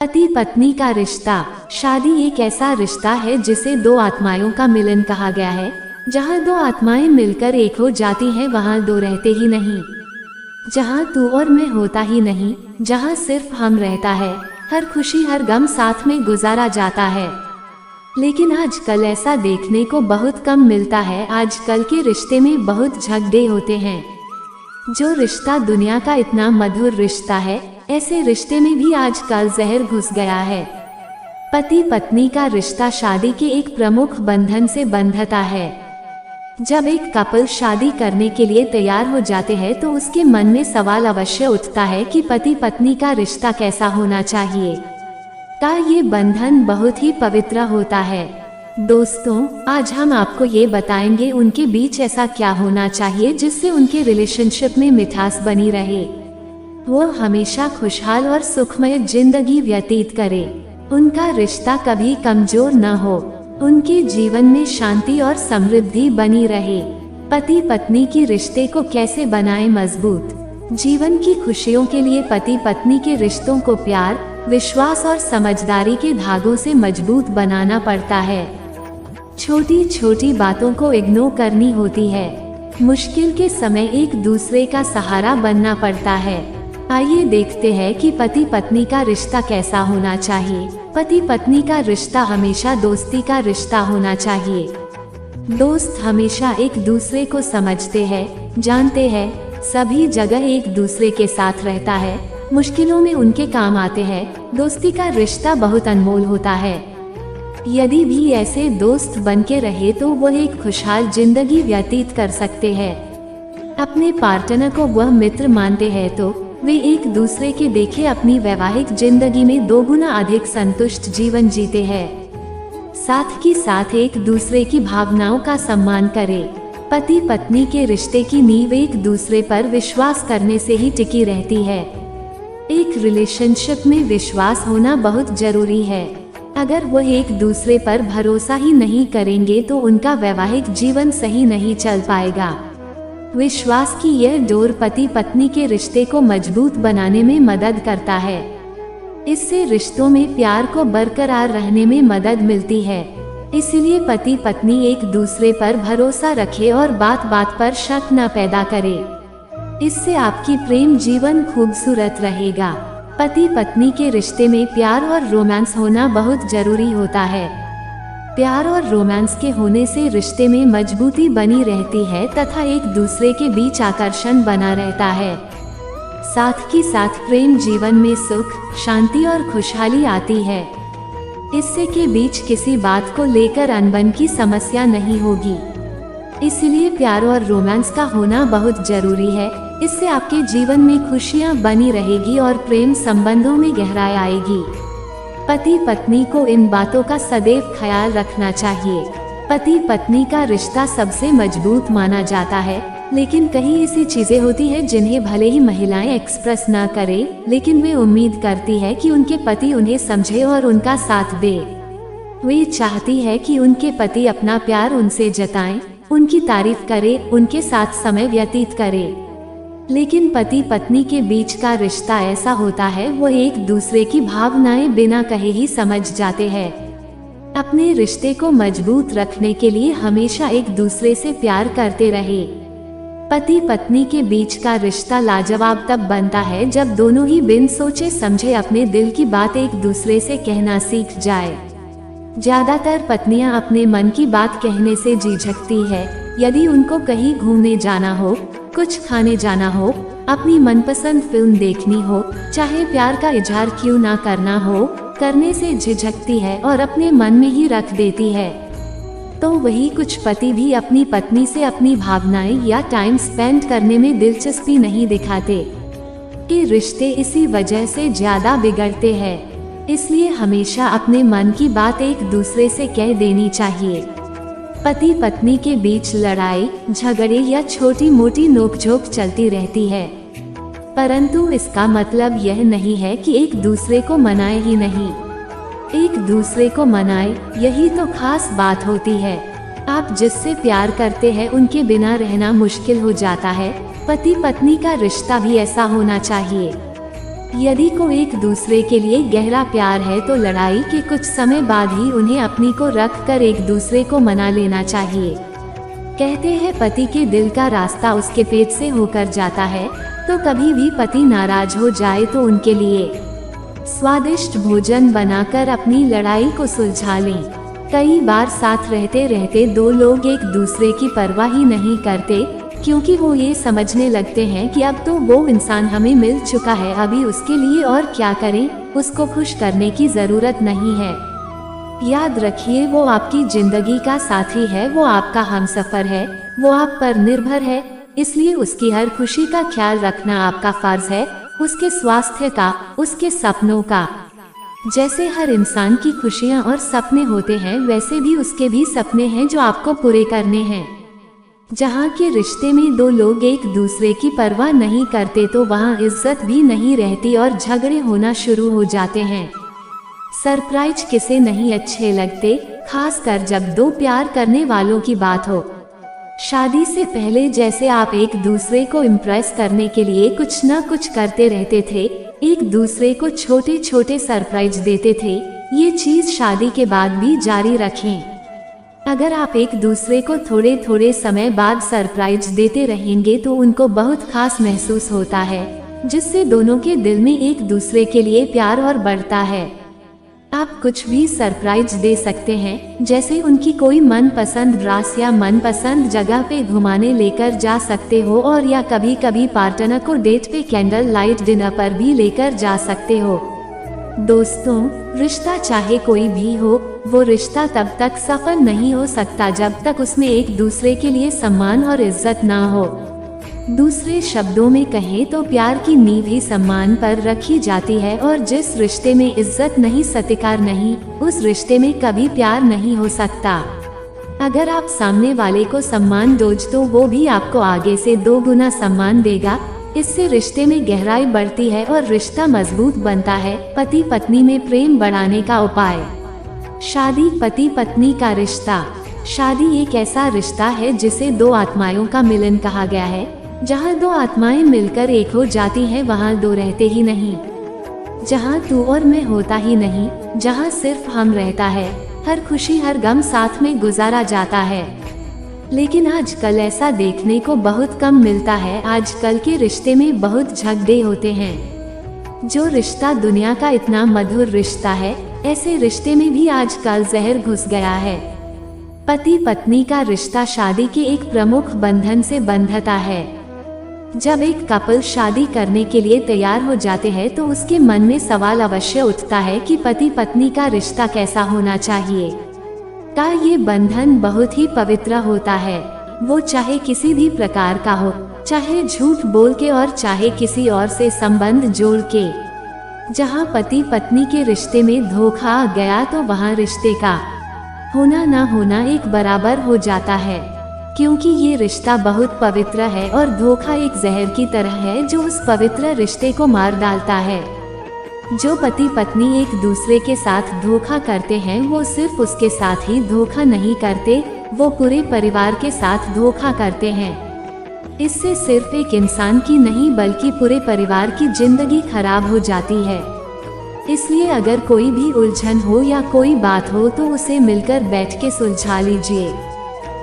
पति पत्नी का रिश्ता। शादी एक ऐसा रिश्ता है जिसे दो आत्माओं का मिलन कहा गया है। जहाँ दो आत्माएं मिलकर एक हो जाती हैं वहाँ दो रहते ही नहीं, जहाँ तू और मैं होता ही नहीं, जहाँ सिर्फ हम रहता है। हर खुशी हर गम साथ में गुजारा जाता है। लेकिन आजकल ऐसा देखने को बहुत कम मिलता है। आजकल के रिश्ते में बहुत झगड़े होते हैं। जो रिश्ता दुनिया का इतना मधुर रिश्ता है, ऐसे रिश्ते में भी आजकल जहर घुस गया है। पति पत्नी का रिश्ता शादी के एक प्रमुख बंधन से बंधता है। जब एक कपल शादी करने के लिए तैयार हो जाते हैं तो उसके मन में सवाल अवश्य उठता है कि पति पत्नी का रिश्ता कैसा होना चाहिए। ये बंधन बहुत ही पवित्र होता है। दोस्तों, आज हम आपको ये बताएंगे उनके बीच ऐसा क्या होना चाहिए जिससे उनके रिलेशनशिप में मिठास बनी रहे, वो हमेशा खुशहाल और सुखमय जिंदगी व्यतीत करे, उनका रिश्ता कभी कमजोर न हो, उनके जीवन में शांति और समृद्धि बनी रहे। पति पत्नी की रिश्ते को कैसे बनाएं मजबूत। जीवन की खुशियों के लिए पति पत्नी के रिश्तों को प्यार, विश्वास और समझदारी के धागों से मजबूत बनाना पड़ता है। छोटी छोटी बातों को इग्नोर करनी होती है। मुश्किल के समय एक दूसरे का सहारा बनना पड़ता है। आइए देखते हैं कि पति पत्नी का रिश्ता कैसा होना चाहिए। पति पत्नी का रिश्ता हमेशा दोस्ती का रिश्ता होना चाहिए। दोस्त हमेशा एक दूसरे को समझते हैं, जानते हैं, सभी जगह एक दूसरे के साथ रहता है, मुश्किलों में उनके काम आते हैं। दोस्ती का रिश्ता बहुत अनमोल होता है। यदि भी ऐसे दोस्त बनके रहे तो वह एक खुशहाल जिंदगी व्यतीत कर सकते हैं। अपने पार्टनर को वह मित्र मानते हैं तो वे एक दूसरे के देखे अपनी वैवाहिक जिंदगी में दोगुना अधिक संतुष्ट जीवन जीते हैं। साथ ही साथ एक दूसरे की भावनाओं का सम्मान करें। पति पत्नी के रिश्ते की नींव एक दूसरे पर विश्वास करने से ही टिकी रहती है। एक रिलेशनशिप में विश्वास होना बहुत जरूरी है। अगर वह एक दूसरे पर भरोसा ही नहीं करेंगे तो उनका वैवाहिक जीवन सही नहीं चल पाएगा। विश्वास की यह डोर पति पत्नी के रिश्ते को मजबूत बनाने में मदद करता है। इससे रिश्तों में प्यार को बरकरार रहने में मदद मिलती है। इसलिए पति पत्नी एक दूसरे पर भरोसा रखे और बात बात पर शक न पैदा करे। इससे आपकी प्रेम जीवन खूबसूरत रहेगा। पति पत्नी के रिश्ते में प्यार और रोमांस होना बहुत जरूरी होता है। प्यार और रोमांस के होने से रिश्ते में मजबूती बनी रहती है तथा एक दूसरे के बीच आकर्षण बना रहता है। साथ ही साथ प्रेम जीवन में सुख, शांति और खुशहाली आती है। इससे के बीच किसी बात को लेकर अनबन की समस्या नहीं होगी। इसलिए प्यार और रोमांस का होना बहुत जरूरी है। इससे आपके जीवन में खुशियां बनी रहेगी और प्रेम संबंधों में गहराई आएगी। पति पत्नी को इन बातों का सदैव ख्याल रखना चाहिए। पति पत्नी का रिश्ता सबसे मजबूत माना जाता है, लेकिन कई ऐसी चीजें होती हैं जिन्हें भले ही महिलाएं एक्सप्रेस ना करें, लेकिन वे उम्मीद करती है कि उनके पति उन्हें समझे और उनका साथ दे। वे चाहती है कि उनके पति अपना प्यार उनसे जताएं, उनकी तारीफ करे, उनके साथ समय व्यतीत करे। लेकिन पति पत्नी के बीच का रिश्ता ऐसा होता है, वो एक दूसरे की भावनाएं बिना कहे ही समझ जाते हैं। अपने रिश्ते को मजबूत रखने के लिए हमेशा एक दूसरे से प्यार करते रहे। पति पत्नी के बीच का रिश्ता लाजवाब तब बनता है जब दोनों ही बिन सोचे समझे अपने दिल की बात एक दूसरे से कहना सीख जाए। ज्यादातर पत्नियां अपने मन की बात कहने से झिझकती है। यदि उनको कहीं घूमने जाना हो, कुछ खाने जाना हो, अपनी मनपसंद फिल्म देखनी हो, चाहे प्यार का इजहार क्यों ना करना हो, करने से झिझकती है और अपने मन में ही रख देती है। तो वही कुछ पति भी अपनी पत्नी से अपनी भावनाएं या टाइम स्पेंड करने में दिलचस्पी नहीं दिखाते। कि रिश्ते इसी वजह से ज्यादा बिगड़ते हैं। इसलिए हमेशा अपने मन की बात एक दूसरे से कह देनी चाहिए। पति पत्नी के बीच लड़ाई, झगड़े या छोटी मोटी नोकझोंक चलती रहती है, परंतु इसका मतलब यह नहीं है कि एक दूसरे को मनाए ही नहीं। एक दूसरे को मनाए, यही तो खास बात होती है। आप जिससे प्यार करते हैं उनके बिना रहना मुश्किल हो जाता है। पति पत्नी का रिश्ता भी ऐसा होना चाहिए। यदि को एक दूसरे के लिए गहरा प्यार है तो लड़ाई के कुछ समय बाद ही उन्हें अपनी को रख कर एक दूसरे को मना लेना चाहिए। कहते हैं पति के दिल का रास्ता उसके पेट से होकर जाता है, तो कभी भी पति नाराज हो जाए तो उनके लिए स्वादिष्ट भोजन बनाकर अपनी लड़ाई को सुलझा लें। कई बार साथ रहते रहते दो लोग एक दूसरे की परवाह ही नहीं करते, क्योंकि वो ये समझने लगते हैं कि अब तो वो इंसान हमें मिल चुका है, अभी उसके लिए और क्या करें, उसको खुश करने की जरूरत नहीं है। याद रखिए, वो आपकी जिंदगी का साथी है, वो आपका हमसफर है, वो आप पर निर्भर है, इसलिए उसकी हर खुशी का ख्याल रखना आपका फर्ज है, उसके स्वास्थ्य का, उसके सपनों का। जैसे हर इंसान की खुशियाँ और सपने होते हैं, वैसे भी उसके भी सपने हैं जो आपको पूरे करने हैं। जहाँ के रिश्ते में दो लोग एक दूसरे की परवाह नहीं करते तो वहाँ इज्जत भी नहीं रहती और झगड़े होना शुरू हो जाते हैं। सरप्राइज किसे नहीं अच्छे लगते, खासकर जब दो प्यार करने वालों की बात हो। शादी से पहले जैसे आप एक दूसरे को इम्प्रेस करने के लिए कुछ न कुछ करते रहते थे, एक दूसरे को छोटे छोटे सरप्राइज देते थे, ये चीज शादी के बाद भी जारी रखें। अगर आप एक दूसरे को थोड़े थोड़े समय बाद सरप्राइज देते रहेंगे तो उनको बहुत खास महसूस होता है, जिससे दोनों के दिल में एक दूसरे के लिए प्यार और बढ़ता है। आप कुछ भी सरप्राइज दे सकते हैं, जैसे उनकी कोई मनपसंद ड्रेस या मनपसंद जगह पे घुमाने लेकर जा सकते हो, और या कभी कभी पार्टनर को डेट पे कैंडल लाइट डिनर पर भी लेकर जा सकते हो। दोस्तों, रिश्ता चाहे कोई भी हो, वो रिश्ता तब तक सफल नहीं हो सकता जब तक उसमें एक दूसरे के लिए सम्मान और इज्जत ना हो। दूसरे शब्दों में कहें तो प्यार की नींव ही सम्मान पर रखी जाती है, और जिस रिश्ते में इज्जत नहीं, सत्कार नहीं, उस रिश्ते में कभी प्यार नहीं हो सकता। अगर आप सामने वाले को सम्मान दोगे तो वो भी आपको आगे से 2 गुना सम्मान देगा। इससे रिश्ते में गहराई बढ़ती है और रिश्ता मजबूत बनता है। पति पत्नी में प्रेम बढ़ाने का उपाय। शादी पति पत्नी का रिश्ता। शादी एक ऐसा रिश्ता है जिसे 2 आत्माओं का मिलन कहा गया है। जहाँ 2 आत्माएं मिलकर एक हो जाती हैं, वहाँ 2 रहते ही नहीं। जहाँ तू और मैं होता ही नहीं, जहाँ सिर्फ हम रहता है। हर खुशी हर गम साथ में गुजारा जाता है। लेकिन आजकल ऐसा देखने को बहुत कम मिलता है। आजकल के रिश्ते में बहुत झगड़े होते हैं। जो रिश्ता दुनिया का इतना मधुर रिश्ता है, ऐसे रिश्ते में भी आजकल जहर घुस गया है। पति पत्नी का रिश्ता शादी के एक प्रमुख बंधन से बंधता है। जब एक कपल शादी करने के लिए तैयार हो जाते हैं तो उसके मन में सवाल अवश्य उठता है कि पति पत्नी का रिश्ता कैसा होना चाहिए। का ये बंधन बहुत ही पवित्र होता है। वो चाहे किसी भी प्रकार का हो, चाहे झूठ बोल के और चाहे किसी और से संबंध जोड़ के। जहाँ पति पत्नी के रिश्ते में धोखा आ गया तो वहाँ रिश्ते का होना ना होना एक बराबर हो जाता है, क्योंकि ये रिश्ता बहुत पवित्र है और धोखा एक जहर की तरह है जो उस पवित्र रिश्ते को मार डालता है। जो पति पत्नी एक दूसरे के साथ धोखा करते हैं, वो सिर्फ उसके साथ ही धोखा नहीं करते, वो पूरे परिवार के साथ धोखा करते हैं। इससे सिर्फ एक इंसान की नहीं बल्कि पूरे परिवार की जिंदगी खराब हो जाती है। इसलिए अगर कोई भी उलझन हो या कोई बात हो तो उसे मिलकर बैठ के सुलझा लीजिए।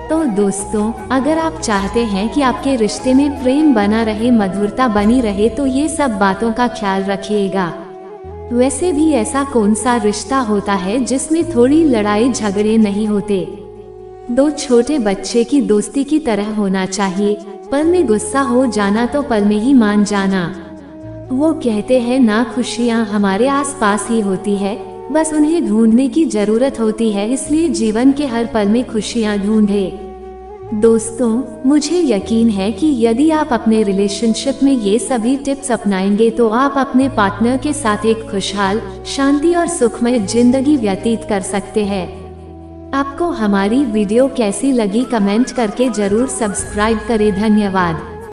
तो दोस्तों, अगर आप चाहते हैं कि आपके रिश्ते में प्रेम बना रहे, मधुरता बनी रहे, तो ये सब बातों का ख्याल रखिएगा। वैसे भी ऐसा कौन सा रिश्ता होता है जिसमें थोड़ी लड़ाई झगड़े नहीं होते? 2 छोटे बच्चे की दोस्ती की तरह होना चाहिए। पल में गुस्सा हो जाना तो पल में ही मान जाना। वो कहते हैं ना, खुशियाँ हमारे आसपास ही होती है, बस उन्हें ढूंढने की जरूरत होती है। इसलिए जीवन के हर पल में खुशियाँ ढूंढें। दोस्तों, मुझे यकीन है कि यदि आप अपने रिलेशनशिप में ये सभी टिप्स अपनाएंगे तो आप अपने पार्टनर के साथ एक खुशहाल, शांति और सुखमय जिंदगी व्यतीत कर सकते हैं। आपको हमारी वीडियो कैसी लगी कमेंट करके जरूर सब्सक्राइब करें। धन्यवाद।